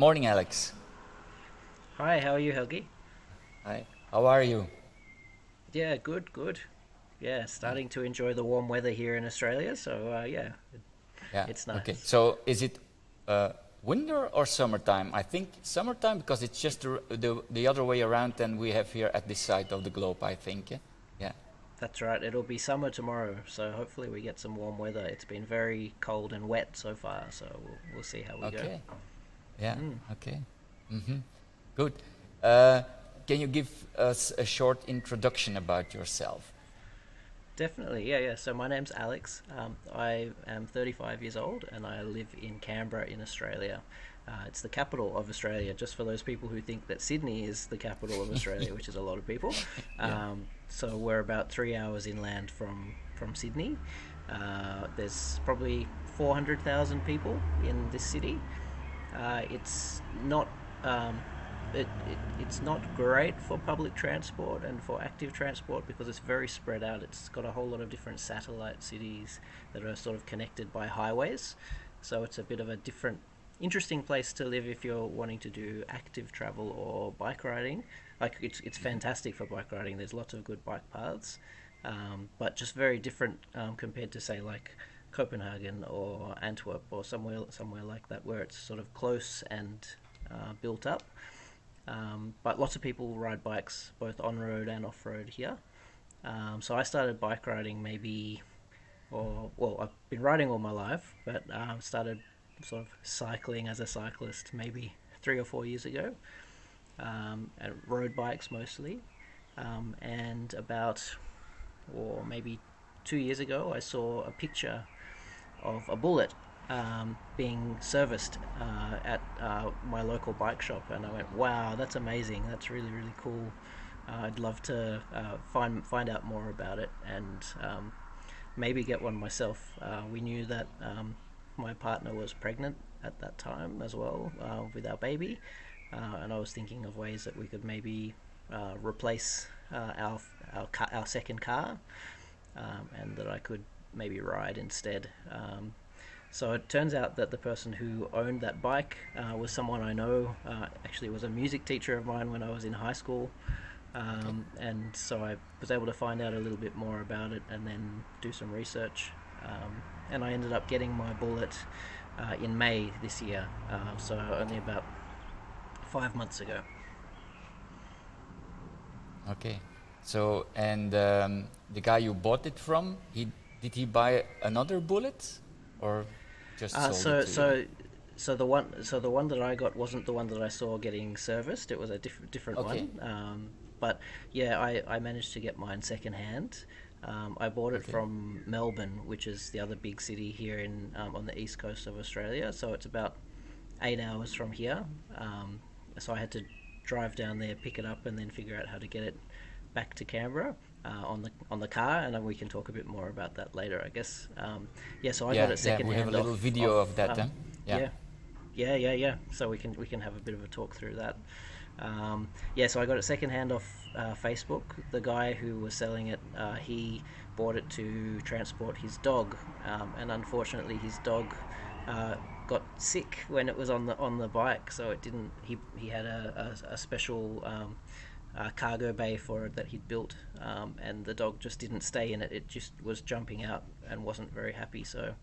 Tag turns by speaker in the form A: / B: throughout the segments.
A: morning, Alex.
B: Hi, how are you, Helgi?
A: Hi. How are you?
B: Yeah, good, good. Yeah,
A: Yeah.
B: starting to enjoy the warm weather here in Australia, so yeah,
A: Yeah.
B: it's
A: Okay.
B: nice.
A: So is it uh, winter or summertime? I think summertime because it's just the other way around than we have here at this side of the globe, I think. Yeah. Yeah.
B: That's right, it'll be summer tomorrow, so hopefully we get some warm weather. It's been very cold and wet so far, so we'll see how we go.
A: Okay. Yeah.
B: Mm,
A: Okay. Mm-hmm. Good. Uh, can you give us a short introduction about yourself?
B: definitely, yeah, yeah. So my name's Alex. I am 35 years old and I live in Canberra in Australia. It's the capital of Australia, just for those people who think that Sydney is the capital of Australia, which is a lot of people.
A: Yeah.
B: So we're about 3 hours inland from Sydney. There's probably 400,000 people in this city. It's not um, it's not great for public transport and for active transport because it's very spread out. It's got a whole lot of different satellite cities that are sort of connected by highways. So it's a bit of a different, interesting place to live if you're wanting to do active travel or bike riding. Like it's fantastic for bike riding. There's lots of good bike paths, but just very different compared to say like Copenhagen or Antwerp or somewhere like that where it's sort of close and built up. But lots of people ride bikes both on road and off road here. So I started bike riding maybe, or well, I've been riding all my life, but started sort of cycling as a cyclist maybe 3 or 4 years ago. And road bikes mostly. And about, or maybe 2 years ago, I saw a picture of a Bullitt being serviced at my local bike shop, and I went, "Wow, that's amazing! That's really really cool. I'd love to find out more about it and maybe get one myself." We knew that my partner was pregnant at that time as well with our baby, and I was thinking of ways that we could maybe replace our second car, and that I could maybe ride instead. So it turns out that the person who owned that bike was someone I know. Actually, was a music teacher of mine when I was in high school,
A: Okay.
B: and so I was able to find out a little bit more about it and then do some research. And I ended up getting my Bullet in May this year, so only about 5 months ago.
A: Okay. So and the guy you bought it from, he did he buy another bullet or just
B: Uh,
A: sold it
B: so
A: to you?
B: so so the one that I got wasn't the one that I saw getting serviced. It was a different
A: Okay.
B: one. But yeah, I managed to get mine secondhand. I bought it
A: Okay.
B: from Melbourne, which is the other big city here in on the east coast of Australia. So it's about 8 hours from here. So I had to drive down there, pick it up, and then figure out how to get it back to Canberra on the car, and then we can talk a bit more about that later, I guess. Yeah, so I got
A: Yeah,
B: it
A: yeah, we have a
B: secondhand
A: little
B: off.
A: video of that, huh? Yeah.
B: Yeah, yeah. So we can have a bit of a talk through that. Yeah, so I got it secondhand off Facebook. The guy who was selling it, he bought it to transport his dog, and unfortunately, his dog uh, got sick when it was on the bike. So it didn't. He had a special cargo bay for it that he'd built, and the dog just didn't stay in it. It just was jumping out and wasn't very happy. So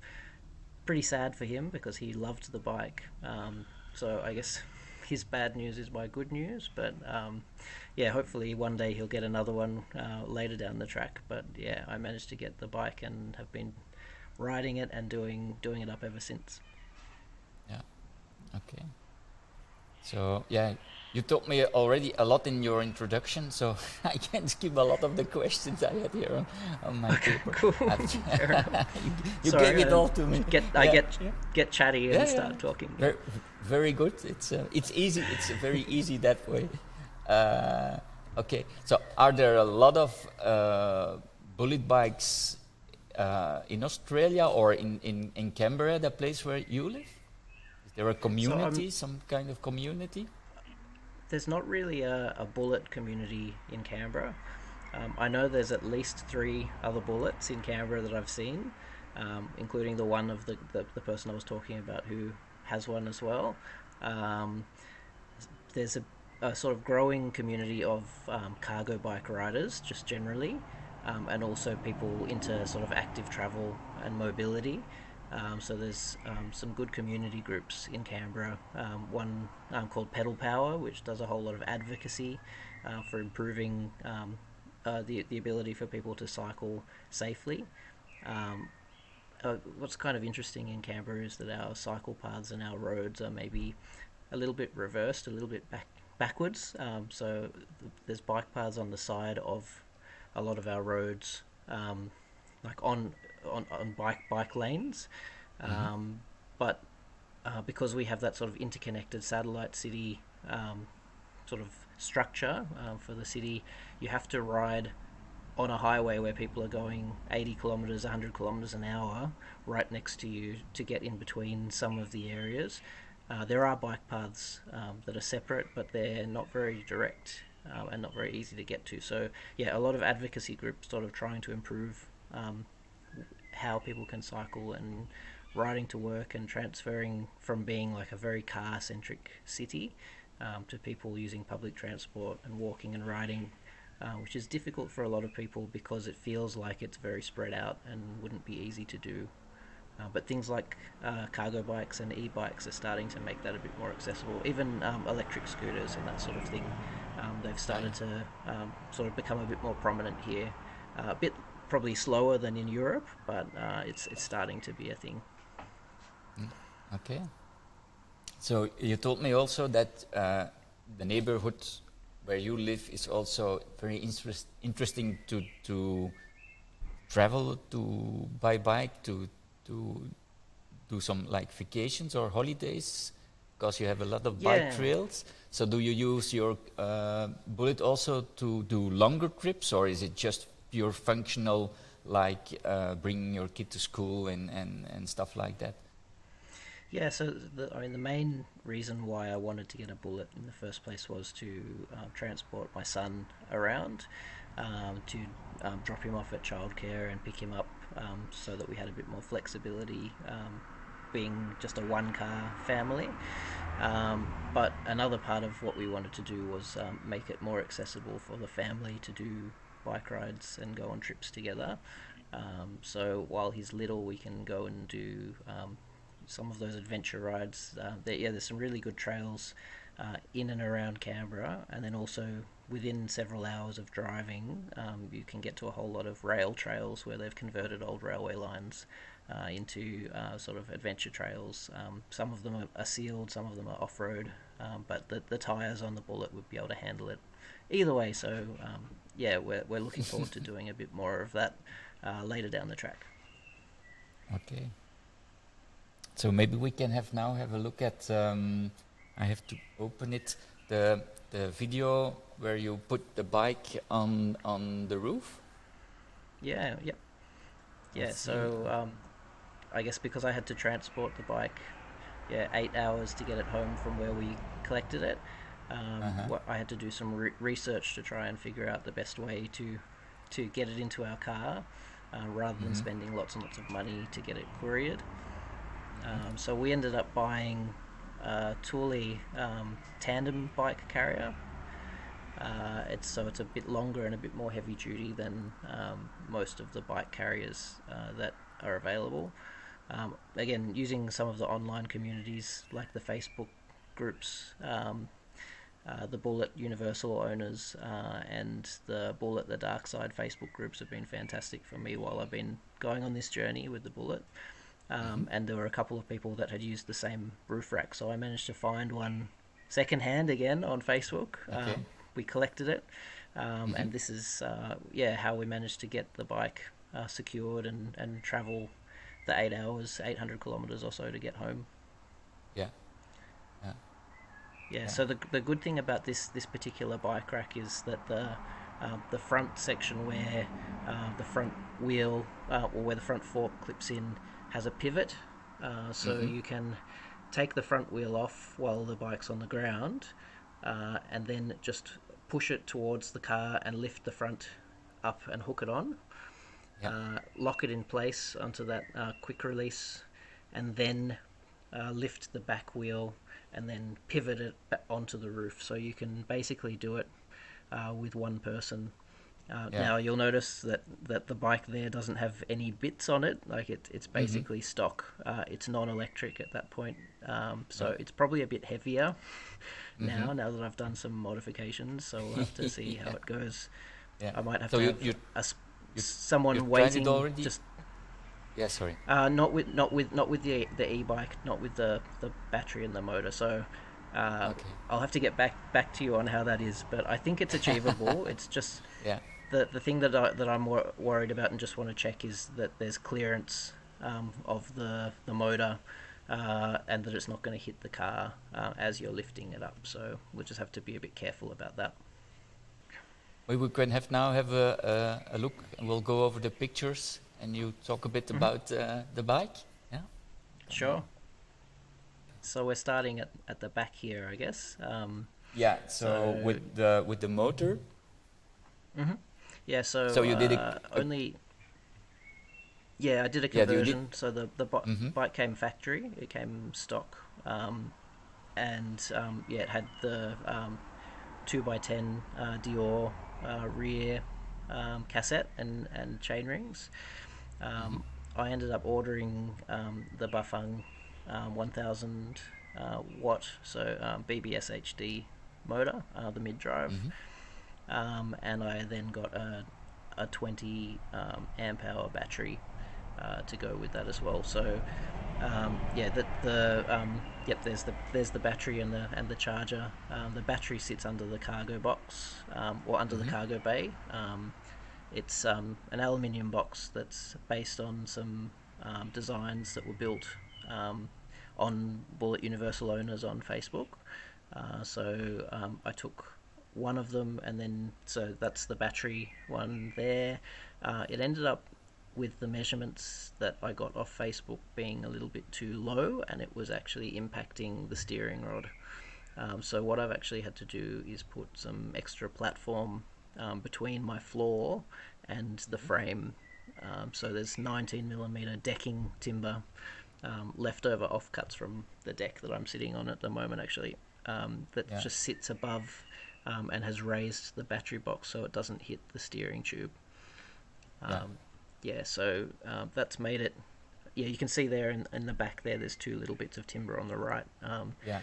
B: pretty sad for him because he loved the bike. So I guess his bad news is my good news. But yeah, hopefully one day he'll get another one later down the track. But yeah, I managed to get the bike and have been riding it and doing it up ever since.
A: Yeah. Okay. So yeah, you told me already a lot in your introduction, so I can skip a lot of the questions I had here on my
B: Okay,
A: paper.
B: cool.
A: At-
B: Fair enough.
A: you gave
B: Sorry,
A: it all to me.
B: get I
A: Yeah,
B: get
A: yeah,
B: get chatty
A: yeah,
B: and
A: yeah.
B: start talking. Yeah.
A: Very, very good. It's easy. It's very easy that way. Uh, okay. So are there a lot of bullet bikes in Australia or in Canberra, the place where you live? Is there a
B: So
A: community, some kind of community?
B: there's not really a bullet community in Canberra. I know there's at least three other bullets in Canberra that I've seen, including the one of the person I was talking about who has one as well. Um, there's a sort of growing community of cargo bike riders, just generally, and also people into sort of active travel and mobility. So there's some good community groups in Canberra. One called Pedal Power, which does a whole lot of advocacy for improving the ability for people to cycle safely. Um, what's kind of interesting in Canberra is that our cycle paths and our roads are maybe a little bit reversed, a little bit backwards. So there's bike paths on the side of a lot of our roads, like on bike lanes,
A: Hmm.
B: but because we have that sort of interconnected satellite city sort of structure for the city, you have to ride on a highway where people are going 80 kilometres, 100 kilometres an hour right next to you to get in between some of the areas. There are bike paths that are separate, but they're not very direct and not very easy to get to. So, yeah, a lot of advocacy groups sort of trying to improve how people can cycle and riding to work and transferring from being like a very car centric city to people using public transport and walking and riding, which is difficult for a lot of people because it feels like it's very spread out and wouldn't be easy to do. But things like cargo bikes and e-bikes are starting to make that a bit more accessible. Even electric scooters and that sort of thing, they've started to sort of become a bit more prominent here. A bit probably slower than in Europe, but it's starting to be a thing.
A: Okay. So you told me also that the neighborhood where you live is also very interesting to travel to by bike to do some like vacations or holidays because you have a lot of bike
B: Yeah,
A: trails. So do you use your Bullet also to do longer trips, or is it just pure functional, like bringing your kid to school and stuff like that?
B: yeah. So I mean, the main reason why I wanted to get a Bullet in the first place was to transport my son around, to drop him off at childcare and pick him up, so that we had a bit more flexibility, being just a one-car family. But another part of what we wanted to do was make it more accessible for the family to do bike rides and go on trips together. So while he's little, we can go and do some of those adventure rides. There's some really good trails in and around Canberra, and then also within several hours of driving, you can get to a whole lot of rail trails where they've converted old railway lines into sort of adventure trails. Some of them are sealed, some of them are off-road, but the tyres on the Bullet would be able to handle it either way. So yeah, we're looking forward to doing a bit more of that later down the track.
A: Okay. So maybe we can have a look at. I have to open it. The video where you put the bike on the roof.
B: Yeah, yep. Yeah,
A: Let's see.
B: so I guess because I had to transport the bike, yeah, 8 hours to get it home from where we collected it.
A: Uh-huh.
B: What I had to do some research to try and figure out the best way to get it into our car, rather than
A: Mm-hmm.
B: spending lots and lots of money to get it couriered. So we ended up buying a Thule tandem bike carrier. It's a bit longer and a bit more heavy duty than most of the bike carriers that are available. Again, using some of the online communities like the Facebook groups, the Bullet Universal owners, and the Bullet the Dark Side Facebook groups have been fantastic for me while I've been going on this journey with the Bullet.
A: Mm-hmm.
B: And there were a couple of people that had used the same roof rack, so I managed to find one secondhand again on Facebook.
A: Okay.
B: We collected it,
A: Mm-hmm.
B: and this is yeah, how we managed to get the bike secured and travel the 8 hours, 800 kilometers or so to get home.
A: Yeah. Yeah.
B: Yeah,
A: Yeah.
B: so the good thing about this particular bike rack is that the front section where the front wheel, or where the front fork clips in, has a pivot, so
A: Mm-hmm.
B: you can take the front wheel off while the bike's on the ground, and then just push it towards the car and lift the front up and hook it on,
A: Yeah.
B: lock it in place onto that quick release, and then lift the back wheel, and then pivot it onto the roof. So you can basically do it with one person. Now you'll notice that the bike there doesn't have any bits on it. Like it's basically stock. It's non-electric at that point. So it's probably a bit heavier now that I've done some modifications. So we'll have to see how it goes.
A: Yeah.
B: I might have
A: So
B: to
A: you
B: have someone
A: you've
B: waiting.
A: tried it already?
B: Just
A: Yeah, sorry.
B: not with the e-bike, not with the battery and the motor. So
A: Okay.
B: I'll have to get back to you on how that is. But I think it's achievable. It's just
A: Yeah.
B: the thing that I'm worried about and just want to check is that there's clearance of the motor, and that it's not going to hit the car as you're lifting it up. So we'll just have to be a bit careful about that.
A: We can have a look, and we'll go over the pictures, and you talk a bit about the bike. Yeah.
B: Sure. So we're starting at the back here, I guess.
A: Yeah. So with the motor.
B: Yeah. So
A: So you did
B: only. Yeah, I did a conversion. So the bike came factory. It came stock, and it had the 2x10 Dior rear cassette and chain rings. I ended up ordering the Bafang 1000 watt, so BBS HD motor, the mid drive, and I then got a 20 amp hour battery to go with that as well. So there's the battery and the charger. The battery sits under the cargo box, or under the cargo bay. It's an aluminium box that's based on some designs that were built on Bullitt Universal Owners on Facebook. So I took one of them, and then so that's the battery one there. It ended up with the measurements that I got off Facebook being a little bit too low, and it was actually impacting the steering rod. So what I've actually had to do is put some extra platform between my floor and the frame. So there's 19mm decking timber, leftover offcuts from the deck that I'm sitting on at the moment, actually, that just sits above and has raised the battery box so it doesn't hit the steering tube. So that's made it. Yeah, you can see there in the back there's two little bits of timber on the right.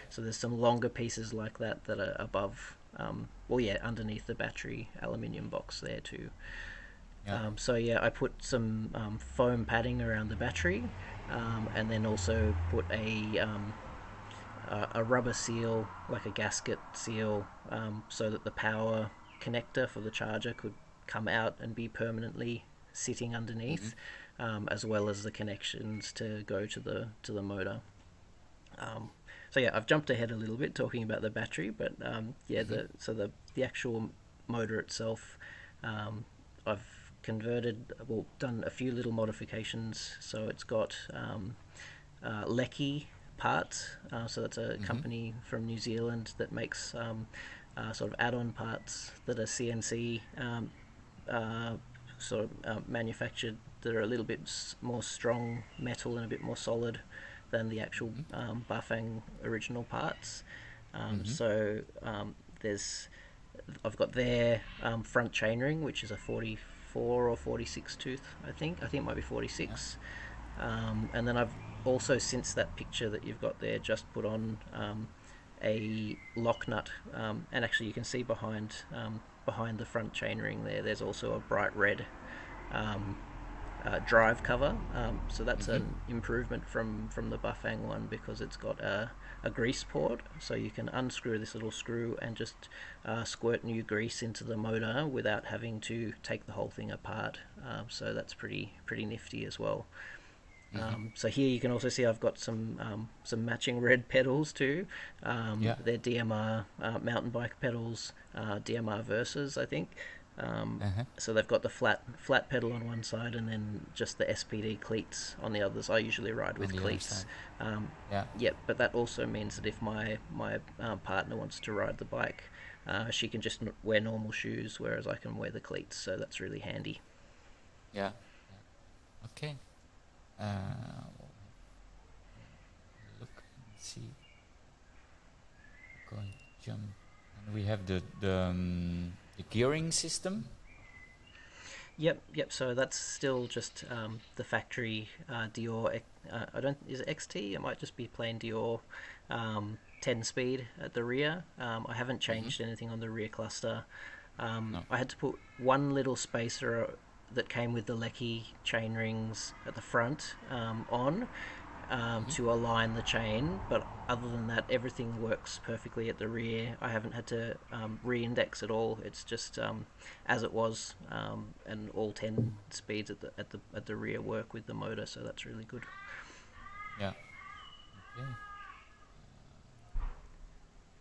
B: So there's some longer pieces like that are above, underneath the battery aluminium box there too. I put some foam padding around the battery, and then also put a rubber seal, like a gasket seal, so that the power connector for the charger could come out and be permanently sitting underneath, as well as the connections to go to the motor. I've jumped ahead a little bit talking about the battery, but the actual motor itself, I've done a few little modifications. So it's got Lecky parts, so that's a company from New Zealand that makes sort of add-on parts that are CNC manufactured, that are a little bit more strong metal and a bit more solid than the actual Bafang original parts. I've got their front chainring, which is a 44 or 46 tooth, I think it might be 46. And then I've also, since that picture that you've got there, just put on a lock nut, and actually you can see behind the front chainring there's also a bright red drive cover. So that's an improvement from the Bafang one, because it's got a grease port, so you can unscrew this little screw and just squirt new grease into the motor without having to take the whole thing apart. So that's pretty nifty as well. So here you can also see I've got some matching red pedals too. They're DMR mountain bike pedals, DMR Versas, I think. So they've got the flat pedal on one side, and then just the SPD cleats on the others. I usually ride with cleats. But that also means that if my partner wants to ride the bike, she can just wear normal shoes, whereas I can wear the cleats. So that's really handy.
A: Okay. Look. see. Going jump, and we have the gearing system.
B: Yep. So that's still just the factory Dior. I don't. Is it XT? It might just be plain Dior 10 speed at the rear. I haven't changed anything on the rear cluster.
A: No.
B: I had to put one little spacer that came with the Lecky chain rings at the front on to align the chain, but other than that, everything works perfectly at the rear. I haven't had to re-index at all. It's just as it was, and all 10 speeds at the rear work with the motor, so that's really good.
A: Yeah. Okay.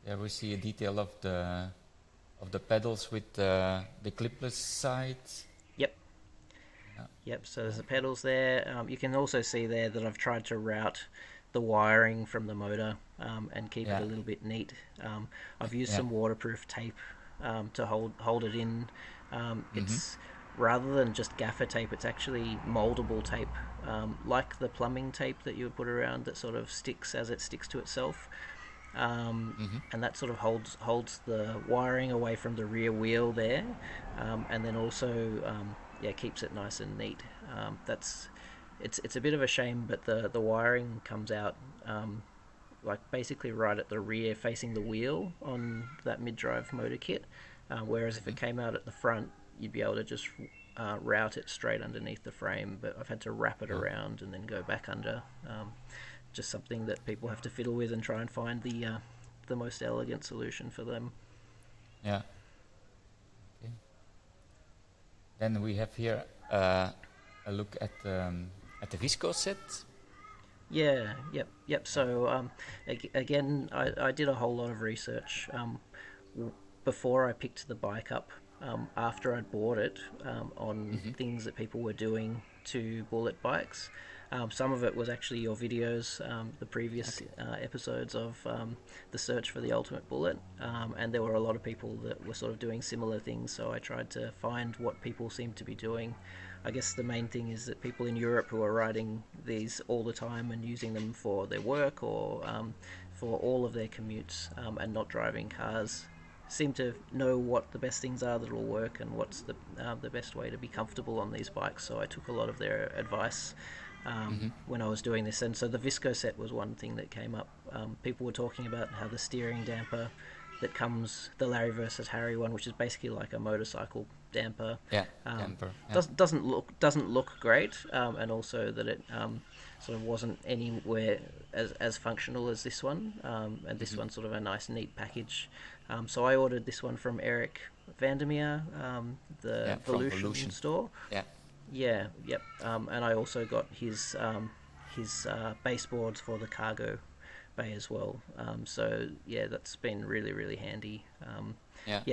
A: There we see a detail of the pedals with the clipless sides.
B: Yep, so there's the pedals there. You can also see there that I've tried to route the wiring from the motor and keep it a little bit neat. I've used some waterproof tape to hold it in. It's rather than just gaffer tape, it's actually moldable tape, like the plumbing tape that you would put around that sort of sticks as it sticks to itself. And that sort of holds the wiring away from the rear wheel there, and then also keeps it nice and neat. It's a bit of a shame, but the wiring comes out like basically right at the rear facing the wheel on that mid-drive motor kit, whereas if it came out at the front, you'd be able to just route it straight underneath the frame, but I've had to wrap it around and then go back under. Just something that people have to fiddle with and try and find the most elegant solution for them.
A: Yeah. Okay. Then we have here a look at the Visco set.
B: Yeah, yep. So again, I did a whole lot of research before I picked the bike up. After I'd bought it, on things that people were doing to Bullitt bikes. Some of it was actually your videos, the previous episodes of the search for the ultimate Bullitt, and there were a lot of people that were sort of doing similar things, so I tried to find what people seemed to be doing. I guess the main thing is that people in Europe who are riding these all the time and using them for their work or for all of their commutes and not driving cars seem to know what the best things are that will work and what's the best way to be comfortable on these bikes, so I took a lot of their advice when I was doing this. And so the Visco set was one thing that came up. People were talking about how the steering damper that comes, the Larry versus Harry one, which is basically like a motorcycle damper, doesn't look great, and also that it sort of wasn't anywhere as functional as this one, and this one's sort of a nice neat package. So I ordered this one from Eric Vandermeer, the Velution store. Yep. And I also got his baseboards for the cargo bay as well. So yeah, that's been really, really handy.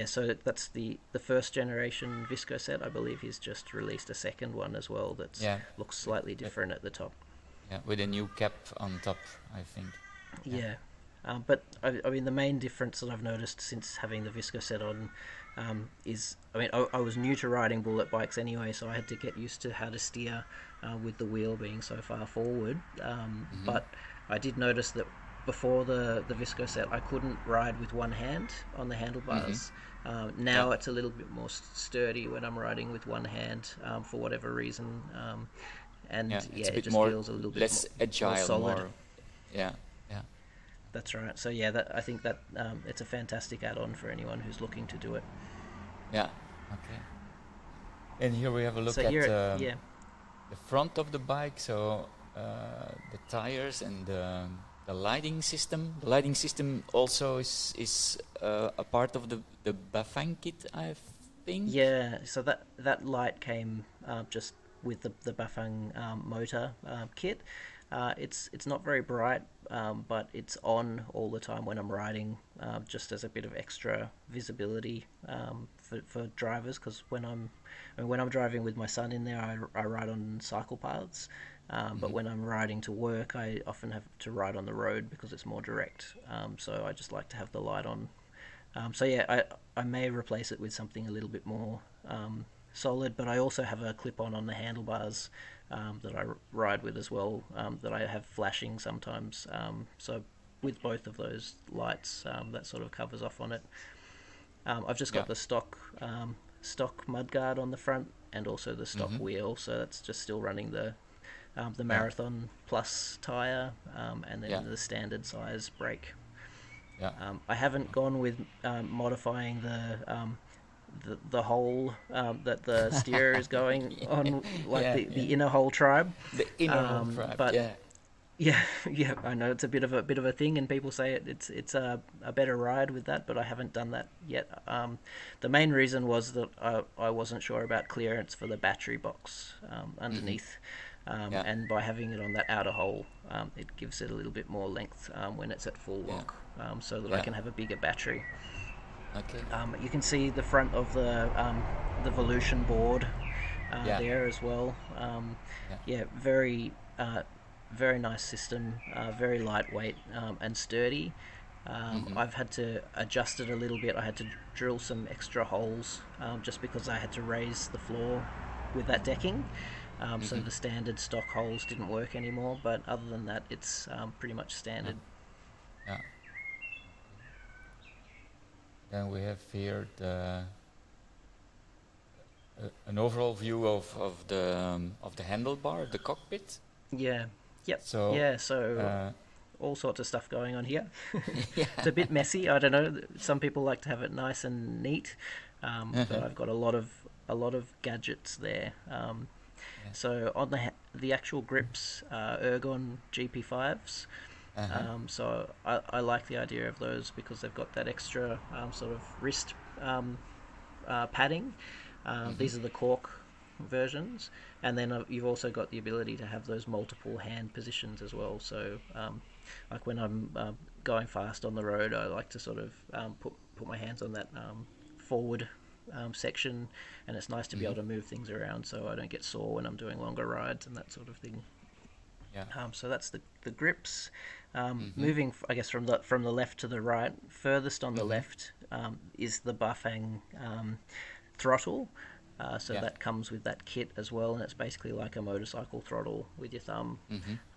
B: So that's the first generation Visco set. I believe he's just released a second one as well that looks slightly different at the top.
A: Yeah, with a new cap on top, I think.
B: Yeah. But I mean, the main difference that I've noticed since having the Visco set on is, I mean, I was new to riding Bullitt bikes anyway, so I had to get used to how to steer with the wheel being so far forward. But I did notice that before the Visco set, I couldn't ride with one hand on the handlebars. Now it's a little bit more sturdy when I'm riding with one hand for whatever reason. It just feels a little bit
A: less agile,
B: more solid.
A: Yeah.
B: That's right. So yeah, I think that it's a fantastic add-on for anyone who's looking to do it.
A: Yeah. Okay. And here we have a look at the front of the bike. So the tires and the lighting system. The lighting system also is a part of the Bafang kit, I think.
B: Yeah. So that light came just with the Bafang motor kit. It's not very bright, but it's on all the time when I'm riding, just as a bit of extra visibility for drivers. Because when I'm driving with my son in there, I ride on cycle paths. But when I'm riding to work, I often have to ride on the road because it's more direct. So I just like to have the light on. I may replace it with something a little bit more solid, but I also have a clip-on the handlebars that I ride with as well, that I have flashing sometimes. So with both of those lights, that sort of covers off on it. I've just got the stock mudguard on the front, and also the stock wheel, so that's just still running the Marathon Plus tyre, and then the standard size brake. I haven't gone with modifying the hole that the steer is going on, like the inner hole tribe.
A: The inner hole tribe,
B: but yeah, I know it's a bit of a thing, and people say it's a better ride with that, but I haven't done that yet. The main reason was that I wasn't sure about clearance for the battery box underneath, and by having it on that outer hole, it gives it a little bit more length when it's at full lock, so that I can have a bigger battery.
A: Okay.
B: You can see the front of the Velution board there as well. Very nice system, very lightweight and sturdy. I've had to adjust it a little bit. I had to drill some extra holes just because I had to raise the floor with that decking. So the standard stock holes didn't work anymore, but other than that, it's pretty much standard.
A: Yeah. Then we have here an overall view of the handlebar, the cockpit.
B: Yeah. Yep. So all sorts of stuff going on here. It's a bit messy. I don't know. Some people like to have it nice and neat, but I've got a lot of gadgets there. So on the actual grips, Ergon GP5s. So I like the idea of those because they've got that extra sort of wrist padding. These are the cork versions, and then you've also got the ability to have those multiple hand positions as well. So like when I'm going fast on the road, I like to sort of put my hands on that forward section, and it's nice to be able to move things around so I don't get sore when I'm doing longer rides and that sort of thing. So that's the grips. Moving, I guess, from the left to the right, furthest on the left is the Bafang throttle. That comes with that kit as well, and it's basically like a motorcycle throttle with your thumb.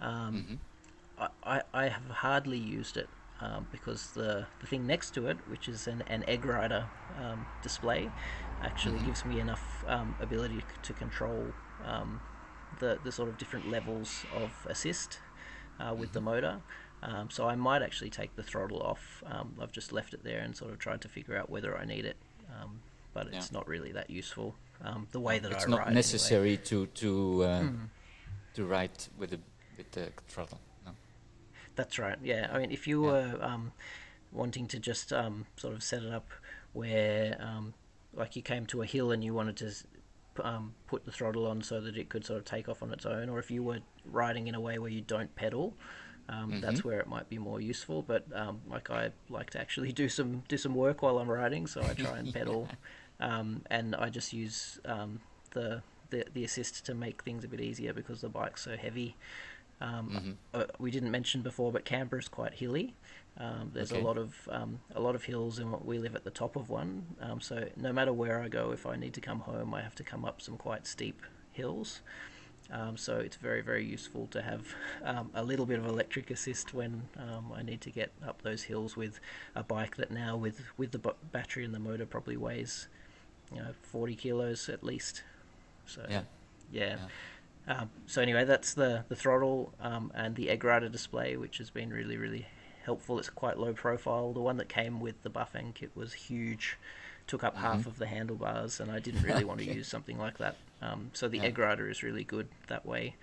B: I have hardly used it because the thing next to it, which is an EggRider display, actually gives me enough ability to control the sort of different levels of assist with the motor. So I might actually take the throttle off. I've just left it there and sort of tried to figure out whether I need it, but it's not really that useful. The way that I ride,
A: it's not necessary to ride with the throttle. No.
B: That's right. Yeah, I mean, if you were wanting to just sort of set it up where, like, you came to a hill and you wanted to put the throttle on so that it could sort of take off on its own, or if you were riding in a way where you don't pedal, that's where it might be more useful. But like, I like to actually do some work while I'm riding, so I try and pedal, and I just use the assist to make things a bit easier because the bike's so heavy. We didn't mention before, but Canberra's quite hilly. There's a lot of hills, and we live at the top of one. So no matter where I go, if I need to come home, I have to come up some quite steep hills. So it's very, very useful to have a little bit of electric assist when I need to get up those hills with a bike that now, with the battery and the motor, probably weighs 40 kilos at least. So so anyway, that's the throttle and the EggRider display, which has been really, really helpful. It's quite low profile. The one that came with the Bafang kit was huge, took up half of the handlebars, and I didn't really want to use something like that. So the EggRider is really good that way.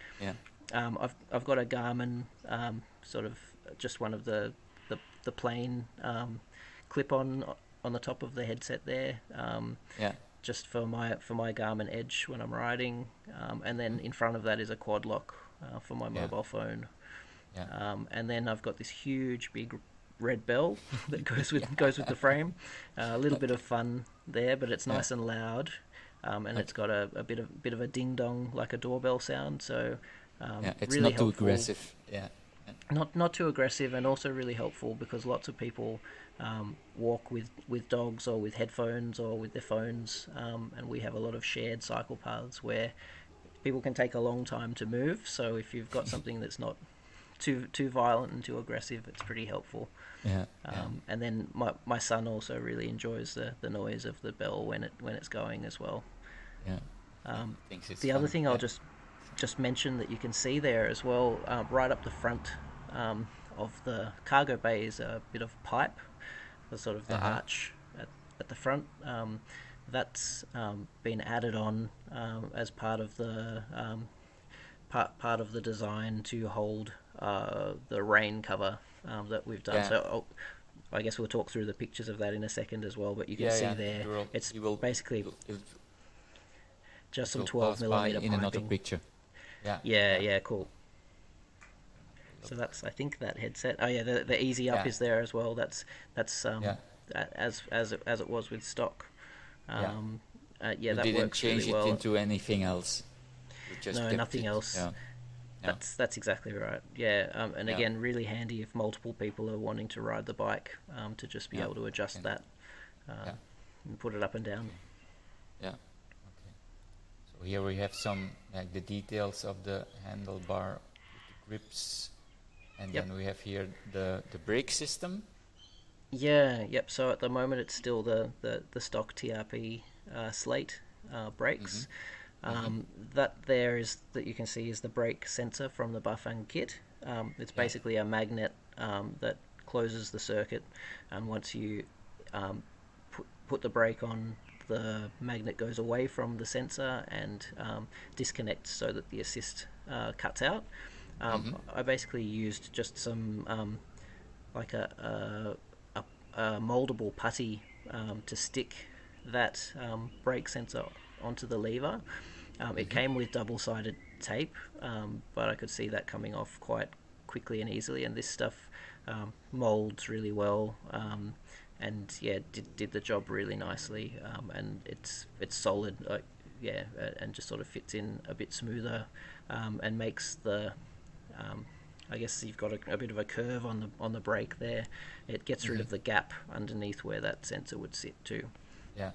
B: I've got a Garmin, sort of just one of the plain clip-on the top of the headset there. Just for my Garmin Edge when I'm riding, and then in front of that is a quad lock for my mobile phone, and then I've got this huge big red bell that goes with the frame. A little bit of fun there, but it's nice and loud, and it's got a bit of a ding dong, like a doorbell sound. So
A: it's
B: really
A: not
B: helpful.
A: too aggressive.
B: Not too aggressive, and also really helpful because lots of people walk with dogs or with headphones or with their phones, and we have a lot of shared cycle paths where people can take a long time to move. So if you've got something that's not too violent and too aggressive, it's pretty helpful.
A: Yeah.
B: And then my son also really enjoys the noise of the bell when it's going as well.
A: Yeah. Thinks it's
B: The other
A: fun.
B: thing I'll just mention that you can see there as well, right up the front of the cargo bay is a bit of pipe, the sort of the arch at the front. That's been added on as part of the part of the design to hold the rain cover that we've done.
A: Yeah.
B: So I guess we'll talk through the pictures of that in a second as well. But you can see there, it's basically just some 12 millimeter
A: in
B: piping.
A: another picture. Yeah.
B: Yeah, cool. So that's, I think, that headset. Oh yeah, the easy up is there as well. That's as it was with stock.
A: You
B: that
A: didn't
B: works
A: change
B: really
A: it
B: well.
A: into anything else. You just
B: No,
A: kept
B: nothing
A: it.
B: else.
A: Yeah.
B: That's exactly right. Yeah, and again, really handy if multiple people are wanting to ride the bike, to just be able to adjust that and put it up and down.
A: Yeah. Okay. So here we have some like the details of the handlebar with the grips, and then we have here the brake system.
B: Yep. So at the moment, it's still the stock TRP slate brakes. That there is that you can see is the brake sensor from the Bafang kit. It's basically a magnet that closes the circuit, and once you put the brake on, the magnet goes away from the sensor and disconnects so that the assist cuts out. I basically used just some like a moldable putty to stick that brake sensor onto the lever. It came with double-sided tape, but I could see that coming off quite quickly and easily, and this stuff molds really well, and did the job really nicely, and it's solid, and just sort of fits in a bit smoother, and makes the I guess you've got a bit of a curve on the brake there. It gets rid of the gap underneath where that sensor would sit too.
A: Yeah.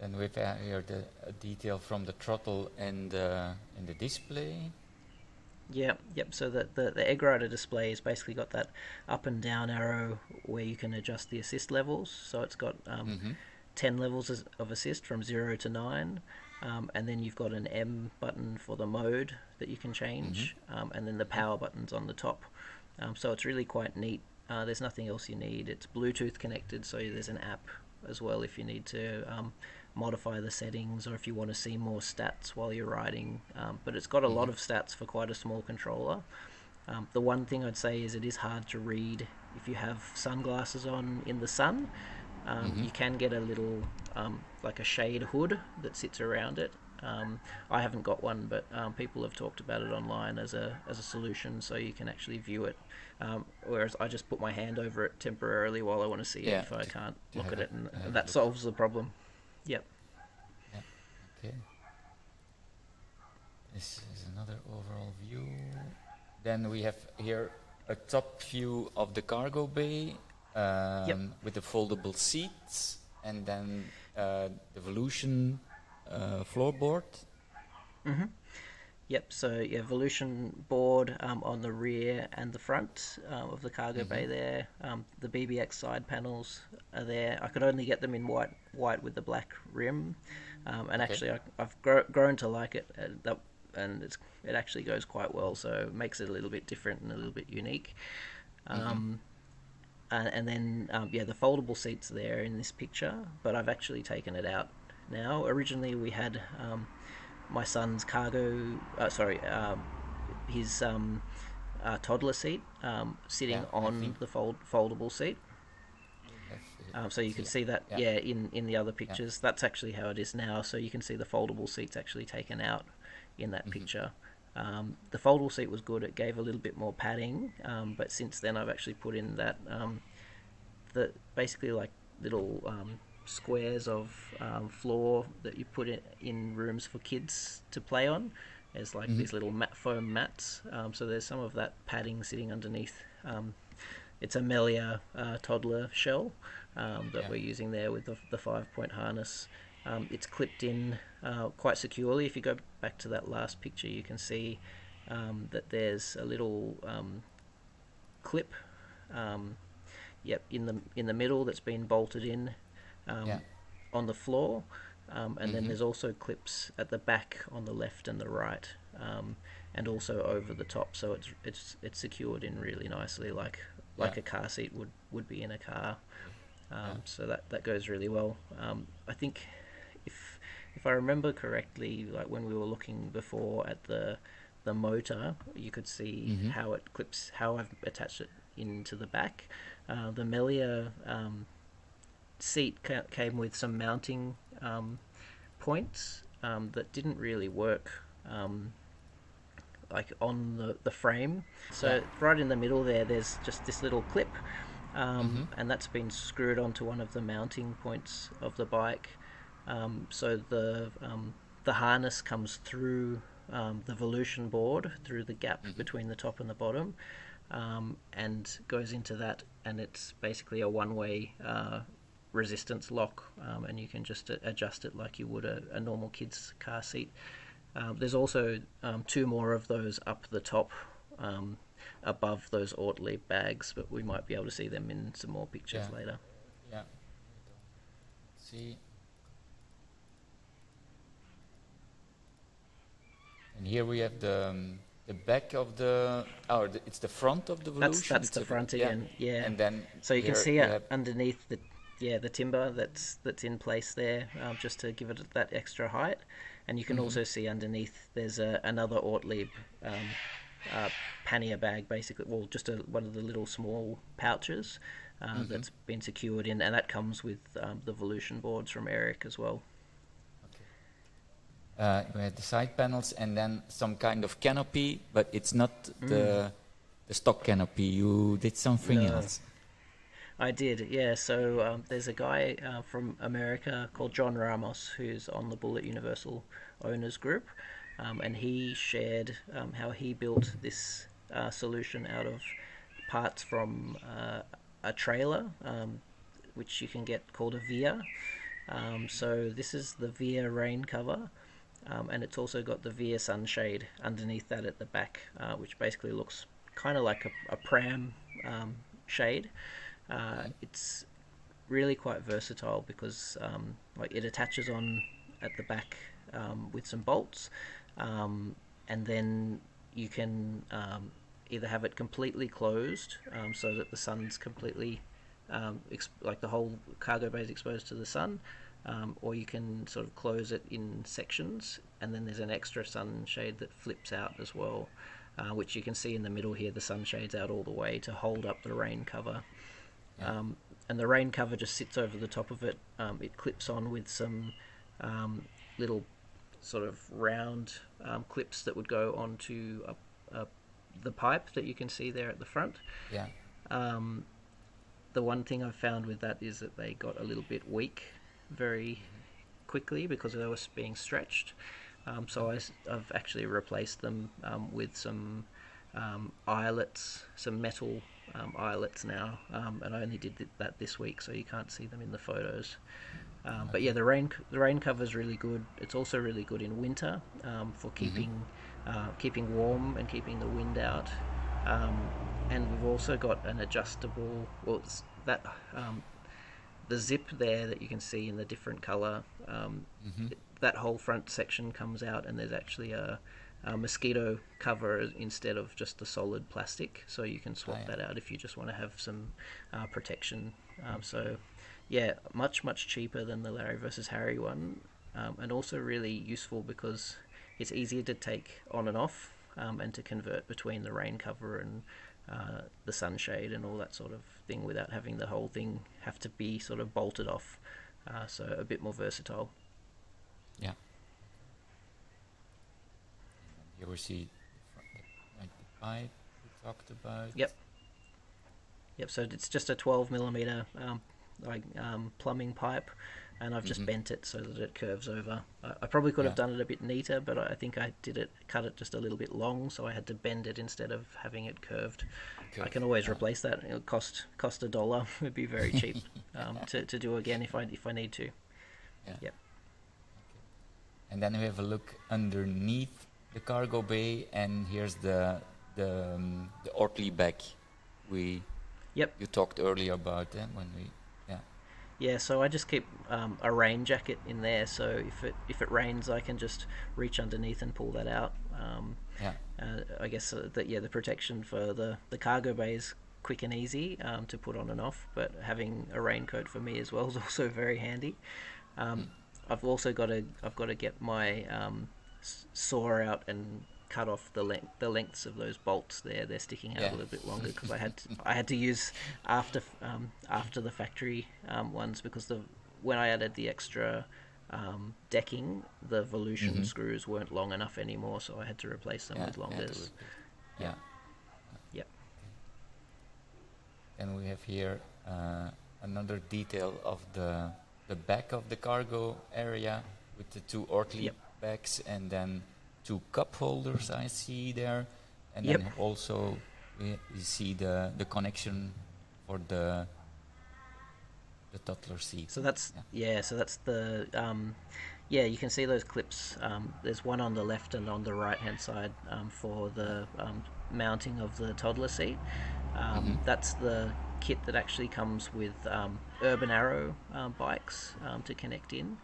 A: And we've here the detail from the throttle and the display.
B: Yep. So the EggRider display has basically got that up and down arrow where you can adjust the assist levels. So it's got 10 levels of assist from 0 to 9. And then you've got an M button for the mode that you can change, and then the power button's on the top. So it's really quite neat. There's nothing else you need. It's Bluetooth connected, so there's an app as well if you need to modify the settings or if you want to see more stats while you're riding. But it's got a lot of stats for quite a small controller. The one thing I'd say is it is hard to read if you have sunglasses on in the sun. You can get a little like a shade hood that sits around it. I haven't got one, but people have talked about it online as a solution, so you can actually view it. Whereas I just put my hand over it temporarily while I want to see it if I can't look at it, and that solves the problem. Yep.
A: Yeah. Okay. This is another overall view. Then we have here a top view of the cargo bay with the foldable seats, and then the Velution floorboard.
B: Yep, so Velution board on the rear and the front of the cargo bay there. The BBX side panels are there. I could only get them in white with the black rim, and actually I've grown to like it, and it actually goes quite well, so it makes it a little bit different and a little bit unique. And then the foldable seats there in this picture, but I've actually taken it out now. Originally we had my son's his toddler seat sitting on the foldable seat. So you can see that in the other pictures. That's actually how it is now. So you can see the foldable seat's actually taken out in that picture. The foldable seat was good. It gave a little bit more padding, but since then I've actually put in that the basically like little squares of floor that you put in rooms for kids to play on. There's like these little foam mats, so there's some of that padding sitting underneath. It's a Melia toddler shell that we're using there with the 5-point harness, It's clipped in quite securely. If you go back to that last picture, you can see that there's a little clip, in the middle that's been bolted in on the floor, and then there's also clips at the back on the left and the right, and also over the top. So it's secured in really nicely, like a car seat would be in a car. So that goes really well. I think if I remember correctly, like when we were looking before at the motor, you could see how it clips, how I've attached it into the back. The Melia seat came with some mounting points that didn't really work like on the frame. So right in the middle there's just this little clip, and that's been screwed onto one of the mounting points of the bike. So the harness comes through the Velution board, through the gap between the top and the bottom, and goes into that, and it's basically a one-way resistance lock, and you can just adjust it like you would a normal kid's car seat. There's also two more of those up the top, above those Ortlieb bags, but we might be able to see them in some more pictures later.
A: Yeah. See. And here we have the back of it's the front of the Velution.
B: That's the front again. Yeah.
A: And then
B: so you can see it underneath the timber that's in place there, just to give it that extra height. And you can also see underneath there's another Ortlieb pannier bag, basically, well, just one of the little small pouches that's been secured in, and that comes with the Velution boards from Eric as well.
A: We had the side panels and then some kind of canopy, but it's not the stock canopy. You did something else.
B: I did, yeah. So there's a guy from America called John Ramos who's on the Bullitt Universal Owners Group, and he shared how he built this solution out of parts from a trailer, which you can get called a Veer. So this is the Veer rain cover. And it's also got the Veer sunshade underneath that at the back, which basically looks kind of like a pram shade. It's really quite versatile because like it attaches on at the back with some bolts, and then you can either have it completely closed, so that the sun's completely like the whole cargo bay is exposed to the sun. Or you can sort of close it in sections, and then there's an extra sunshade that flips out as well, which you can see in the middle here. The sunshade's out all the way to hold up the rain cover, and the rain cover just sits over the top of it. It clips on with some little sort of round clips that would go onto the pipe that you can see there at the front.
A: Yeah.
B: The one thing I've found with that is that they got a little bit weak very quickly because they were being stretched, so I've actually replaced them with some eyelets, some metal eyelets now, and I only did that this week, so you can't see them in the photos. But yeah, the rain cover is really good. It's also really good in winter for keeping warm and keeping the wind out. And we've also got an adjustable, the zip there that you can see in the different colour, that whole front section comes out, and there's actually a mosquito cover instead of just the solid plastic, so you can swap that out if you just want to have some protection. So yeah, much cheaper than the Larry versus Harry one, and also really useful because it's easier to take on and off, and to convert between the rain cover and the sunshade and all that sort of thing without having the whole thing have to be sort of bolted off, so a bit more versatile.
A: Yeah. Here we see the pipe we talked about.
B: Yep, so it's just a 12mm plumbing pipe, and I've just bent it so that it curves over. I probably could have done it a bit neater, but I think I cut it just a little bit long, so I had to bend it instead of having it curved. I can always replace that. It'll cost $1. It'd be very cheap to do again if I need to.
A: Yeah.
B: Yep.
A: And then we have a look underneath the cargo bay, and here's the Ortlieb bag we
B: Yep.
A: you talked earlier about when we
B: Yeah, so I just keep a rain jacket in there, so if it rains, I can just reach underneath and pull that out.
A: yeah
B: I guess the protection for the cargo bay is quick and easy to put on and off, but having a raincoat for me as well is also very handy. I've also got to get my saw out and cut off the lengths of those bolts there. They're sticking out
A: yeah
B: a little bit longer because I had to use after the factory ones, because when I added the extra decking, the Velution screws weren't long enough anymore, so I had to replace them with longers.
A: yeah.
B: Yep.
A: And we have here another detail of the back of the cargo area with the two Ortlieb bags, and then two cup holders I see there, and then also we see the connection for the toddler seat.
B: So that's so that's the you can see those clips. There's one on the left and on the right hand side for the mounting of the toddler seat. That's the kit that actually comes with Urban Arrow bikes to connect in.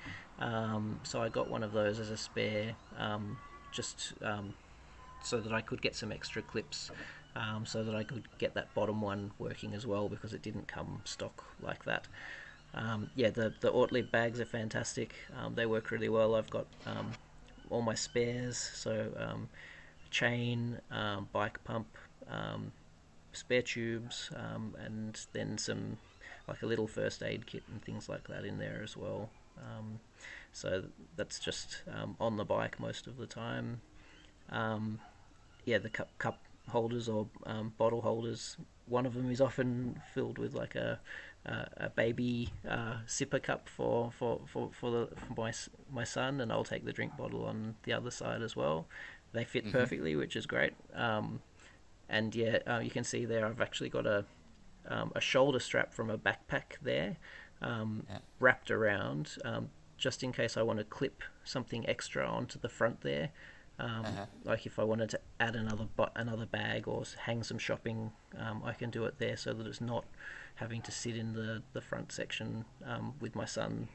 B: So I got one of those as a spare, just so that I could get some extra clips, so that I could get that bottom one working as well, because it didn't come stock like that. The Ortlieb bags are fantastic. They work really well. I've got all my spares, so chain, bike pump, spare tubes, and then some like a little first aid kit and things like that in there as well. So that's just on the bike most of the time. The cup holders or bottle holders. One of them is often filled with like a baby sipper cup for my son, and I'll take the drink bottle on the other side as well. They fit perfectly, which is great. You can see there I've actually got a shoulder strap from a backpack there wrapped around, just in case I want to clip something extra onto the front there. Like if I wanted to add another bag or hang some shopping, I can do it there, so that it's not having to sit in the front section with my son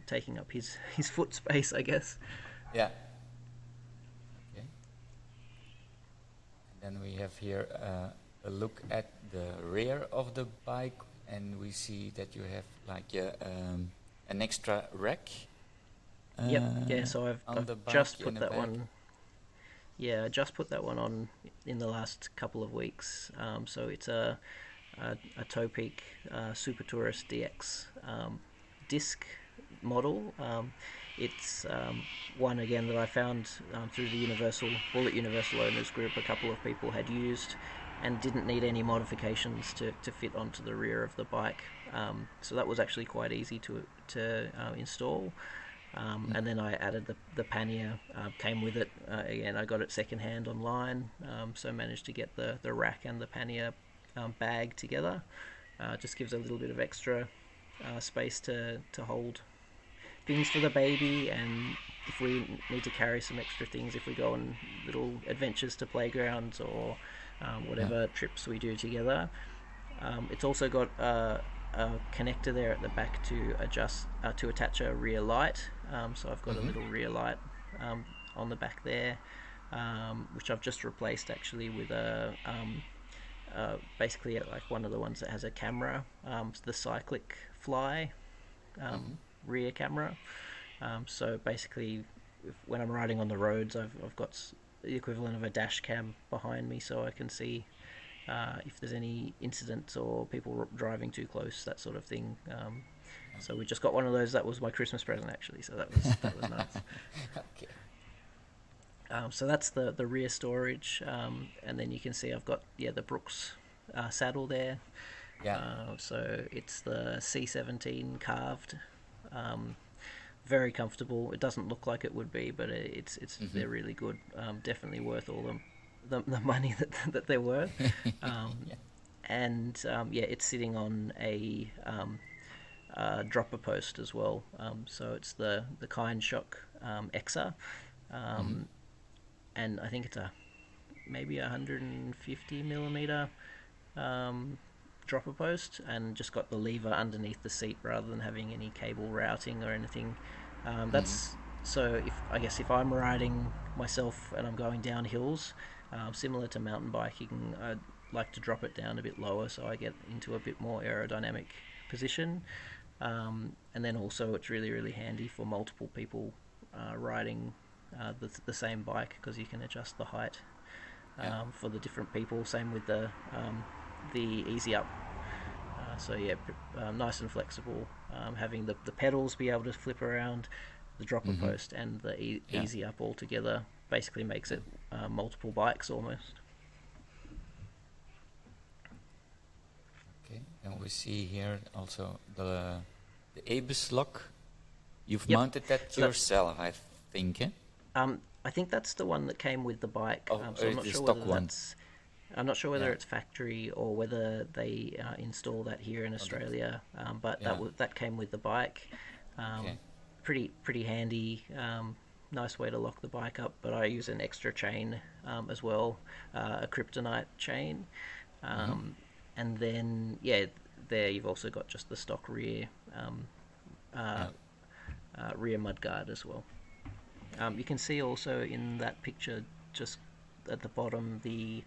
B: taking up his foot space, I guess.
A: Yeah. Okay. And then we have here a look at the rear of the bike, and we see that you have like an extra rack.
B: So I've just put that one. Yeah, I just put that one on in the last couple of weeks. So it's a Topeak Super Tourist DX disc model. It's one again that I found through the Bullitt Universal Owners Group. A couple of people had used and didn't need any modifications to fit onto the rear of the bike. So that was actually quite easy to install. And then I added the pannier, came with it. Again, I got it secondhand online, so managed to get the rack and the pannier bag together. Just gives a little bit of extra space to hold things for the baby, and if we need to carry some extra things, if we go on little adventures to playgrounds or whatever trips we do together. It's also got a connector there at the back to attach a rear light. So I've got a little rear light on the back there, which I've just replaced actually with basically like one of the ones that has a camera, the cyclic fly rear camera. So basically, when I'm riding on the roads, I've got the equivalent of a dash cam behind me, so I can see if there's any incidents or people driving too close, that sort of thing. So we just got one of those. That was my Christmas present actually, so that was nice.
A: Okay.
B: So that's the rear storage, and then you can see I've got the Brooks saddle there. So it's the C17 carved, very comfortable. It doesn't look like it would be, but it's they're really good. Definitely worth all the money that they're worth. And it's sitting on a dropper post as well. So it's the Kind Shock Exa, and I think it's maybe 150 millimeter dropper post, and just got the lever underneath the seat rather than having any cable routing or anything. That's so if I'm riding myself and I'm going down hills, similar to mountain biking, I'd like to drop it down a bit lower so I get into a bit more aerodynamic position. And then also it's really handy for multiple people riding the same bike, because you can adjust the height for the different people. Same with the easy up. Nice and flexible. Having the pedals be able to flip around, the dropper post and the easy up all together basically makes it multiple bikes almost.
A: Okay, and we see here also the ABS lock. You've
B: Yep.
A: mounted that
B: So
A: yourself, I think, eh?
B: I think that's the one that came with the bike.
A: Oh,
B: So I'm not
A: the
B: sure
A: stock
B: whether
A: one.
B: I'm not sure whether
A: Yeah.
B: it's factory or whether they install that here in Australia. But
A: Yeah.
B: that came with the bike.
A: Okay.
B: Pretty handy. Nice way to lock the bike up. But I use an extra chain as well, a kryptonite chain. And then there you've also got just the stock rear rear mudguard as well. You can see also in that picture, just at the bottom, the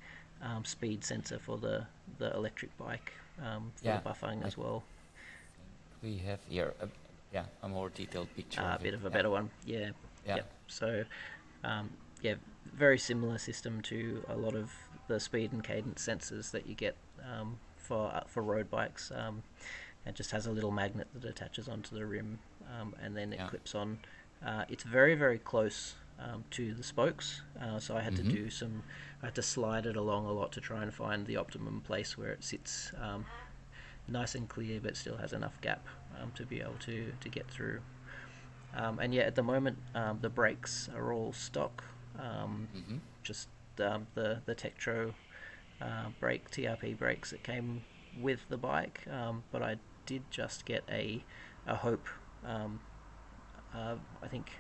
B: speed sensor for the electric bike for the Bafang as well.
A: We have here a more detailed picture.
B: A
A: of
B: bit
A: it.
B: of a better one, yeah.
A: Yeah.
B: Yep. So, very similar system to a lot of the speed and cadence sensors that you get for road bikes. It just has a little magnet that attaches onto the rim, and then it clips on. It's very close to the spokes, so I had to do I had to slide it along a lot to try and find the optimum place where it sits nice and clear, but still has enough gap to be able to get through. And at the moment the brakes are all stock, just the Tektro brake TRP brakes that came with the bike, but I did just get a Hope, I think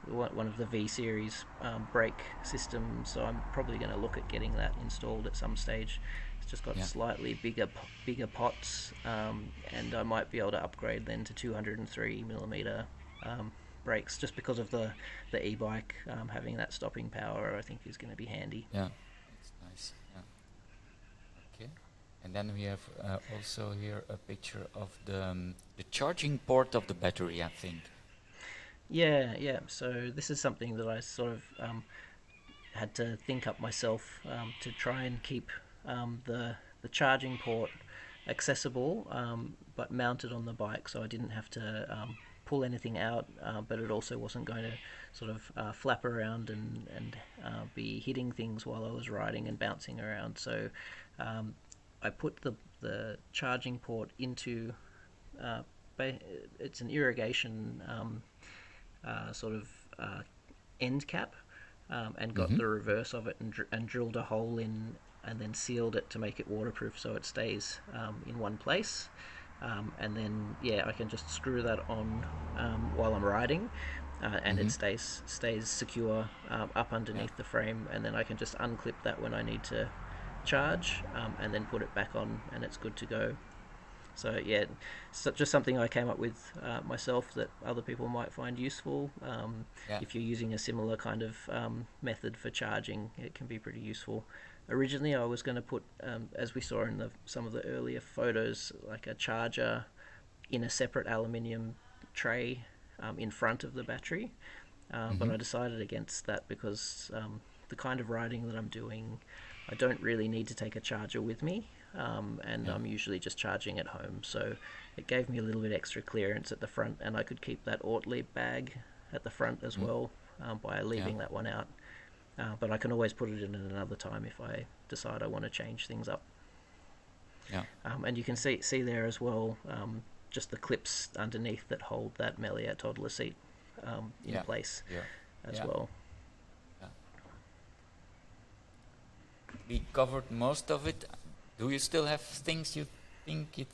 B: one of the V series brake systems, so I'm probably going to look at getting that installed at some stage. It's just got slightly bigger pots, and I might be able to upgrade then to 203 millimeter brakes, just because of the e-bike having that stopping power. I think is going to be handy.
A: Yeah, it's nice. Yeah. Okay, and then we have also here a picture of the charging port of the battery, I think.
B: Yeah. So this is something that I sort of had to think up myself to try and keep the charging port accessible, but mounted on the bike, so I didn't have to pull anything out, but it also wasn't going to sort of flap around and be hitting things while I was riding and bouncing around. So I put the charging port into it's an irrigation sort of end cap, and got the reverse of it and drilled a hole in and then sealed it to make it waterproof so it stays in one place. And then I can just screw that on while I'm riding, and it stays secure up underneath the frame, and then I can just unclip that when I need to charge, and then put it back on, and it's good to go. So just something I came up with myself that other people might find useful. If you're using a similar kind of method for charging, it can be pretty useful. Originally I was going to put, as we saw in some of the earlier photos, like a charger in a separate aluminium tray in front of the battery, but I decided against that because the kind of riding that I'm doing, I don't really need to take a charger with me, and I'm usually just charging at home, so it gave me a little bit extra clearance at the front, and I could keep that Ortlieb bag at the front as well by leaving that one out. But I can always put it in at another time if I decide I want to change things up. And you can see there as well, just the clips underneath that hold that Melia toddler seat in place as well.
A: We covered most of it. Do you still have things you think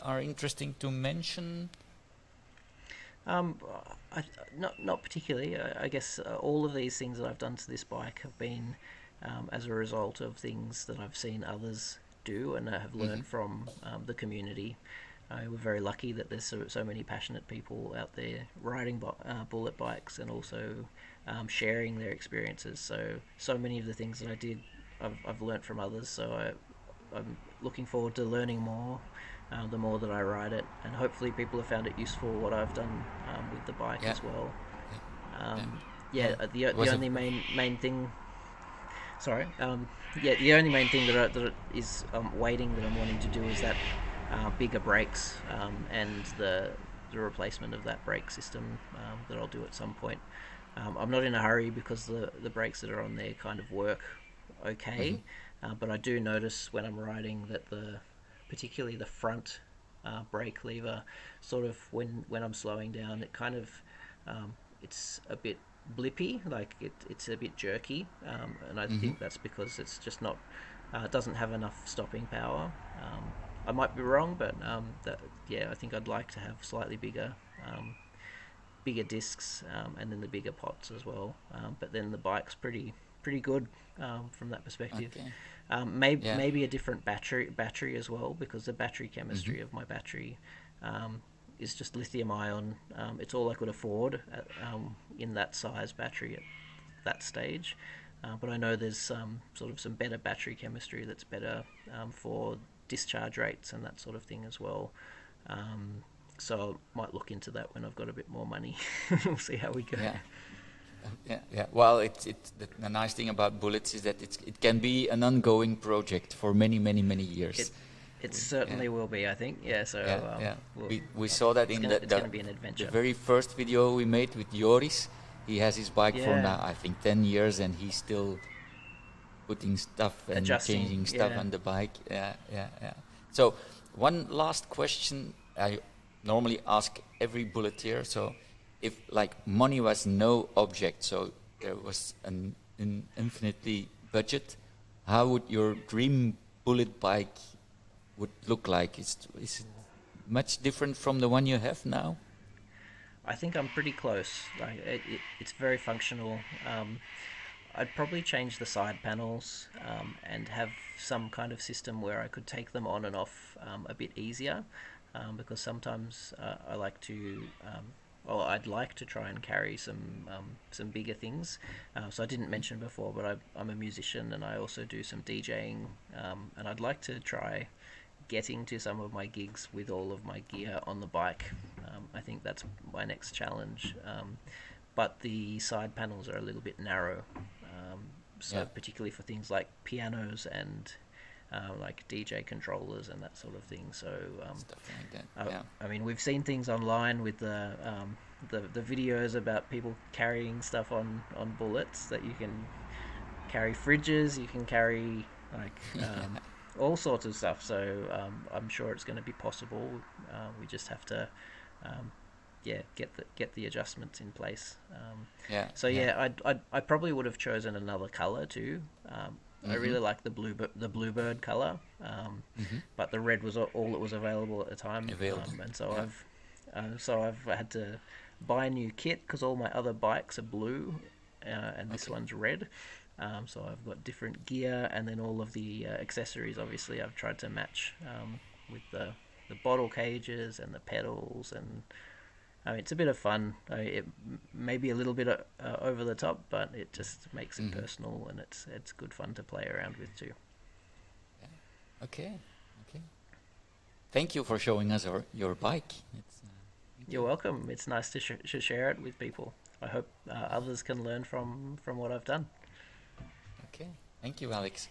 A: are interesting to mention?
B: Um, not particularly. I guess all of these things that I've done to this bike have been as a result of things that I've seen others do and have learned from the community. We're very lucky that there's so many passionate people out there riding bullet bikes and also sharing their experiences. So many of the things that I did, I've learnt from others. So I'm looking forward to learning more. The more that I ride it, and hopefully people have found it useful what I've done with the bike
A: Yeah.
B: as well.
A: Yeah.
B: Yeah,
A: It
B: the
A: was a
B: only main thing. Sorry. Yeah, the only main thing that is waiting that I'm wanting to do is that bigger brakes and the replacement of that brake system that I'll do at some point. I'm not in a hurry because the brakes that are on there kind of work okay, but I do notice when I'm riding that particularly the front brake lever, sort of when I'm slowing down, it kind of it's a bit blippy, like it's a bit jerky, and I think that's because it's just not it doesn't have enough stopping power. I might be wrong, but yeah, I think I'd like to have slightly bigger discs and then the bigger pots as well. But then the bike's pretty good from that perspective.
A: Okay. Yeah.
B: Maybe a different battery as well, because the battery chemistry of my battery is just lithium ion. It's all I could afford in that size battery at that stage. But I know there's sort of some better battery chemistry that's better for discharge rates and that sort of thing as well. So I might look into that when I've got a bit more money. We'll see how we go.
A: Yeah. Yeah. Well, it's the nice thing about bullets is that it can be an ongoing project for many years.
B: It certainly will be, I think. Yeah. So
A: Yeah. We saw that in
B: it's going to be an adventure.
A: the very first video we made with Joris. He has his bike for
B: Yeah.
A: now, I think, 10 years, and he's still putting stuff and
B: Adjusting,
A: changing stuff
B: yeah.
A: on the bike. Yeah. So one last question I normally ask every bulleteer. So if like money was no object, so there was an infinitely budget, how would your dream bullet bike would look like? Is it much different from the one you have now?
B: I think I'm pretty close. Like it's very functional. I'd probably change the side panels and have some kind of system where I could take them on and off a bit easier, because sometimes I like to. Well, I'd like to try and carry some bigger things. So I didn't mention before, but I'm a musician and I also do some DJing, and I'd like to try getting to some of my gigs with all of my gear on the bike. I think that's my next challenge. But the side panels are a little bit narrow, so particularly for things like pianos and like DJ controllers and that sort of thing. So
A: Stuff like that.
B: I mean, we've seen things online with the videos about people carrying stuff on bullets, that you can carry fridges, you can carry like all sorts of stuff. So I'm sure it's going to be possible. We just have to get the adjustments in place. So I probably would have chosen another color too. I really like the bluebird color, but the red was all that was available at the time. And so I've had to buy a new kit because all my other bikes are blue, and this one's red. So I've got different gear, and then all of the accessories. Obviously, I've tried to match with the bottle cages and the pedals, and I mean, it's a bit of fun. It may be a little bit over the top, but it just makes it personal, and it's good fun to play around with too.
A: Yeah. Okay. Thank you for showing us your bike.
B: You're welcome. It's nice to share it with people. I hope others can learn from what I've done.
A: Okay. Thank you, Alex.